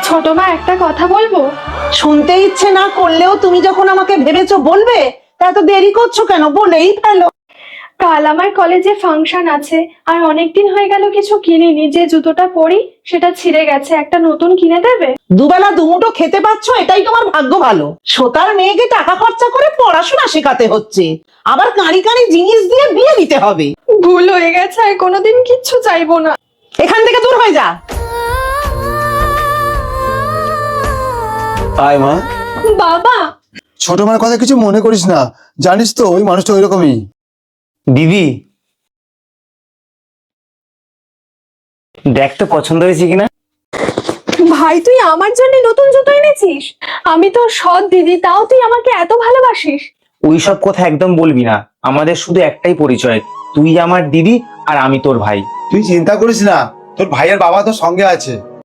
ছোট মা, একটা কথা বলবো? শুনতে ইচ্ছে না করলেও তুমি যখন আমাকে ভেবেছো বলবে, তা এত দেরি করছো কেন? বলেই ফেলো। কাল আমার কলেজে ফাংশন আছে, আর অনেকদিন হয়ে গেল কিছু কিনিনি। যে জুতোটা পরি সেটা ছিঁড়ে গেছে, একটা নতুন কিনে দেবে? দুবেলা দুমুঠো খেতে পাচ্ছ, এটাই তোমার ভাগ্য ভালো। সোতার মেয়েকে টাকা খরচা করে পড়াশোনা শেখাতে হচ্ছে, আবার কাঁড়ি কাঁড়ি জিনিস দিয়ে বিয়ে দিতে হবে। ভুল হয়ে গেছে, আর কোনোদিন কিচ্ছু চাইবো না। এখান থেকে দূর হয়ে যা। আয় মা। বাবা, ছোট মার কথা কিছু মনে করিস না, জানিস তো ওই মানুষটা ওই রকমই। দিদি, দেখ তো পছন্দ হয়েছে কিনা। ভাই তুই আমার জন্য নতুন জুতো এনেছিস? আমি তো সৎ দিদি, তাও তুই আমাকে এত ভালোবাসিস? ওইসব কথা একদম বলবি না, আমাদের শুধু একটাই পরিচয়, তুই আমার দিদি আর আমি তোর ভাই। তুই চিন্তা করিস না, তোর ভাইয়ের বাবা তোর সঙ্গে আছে।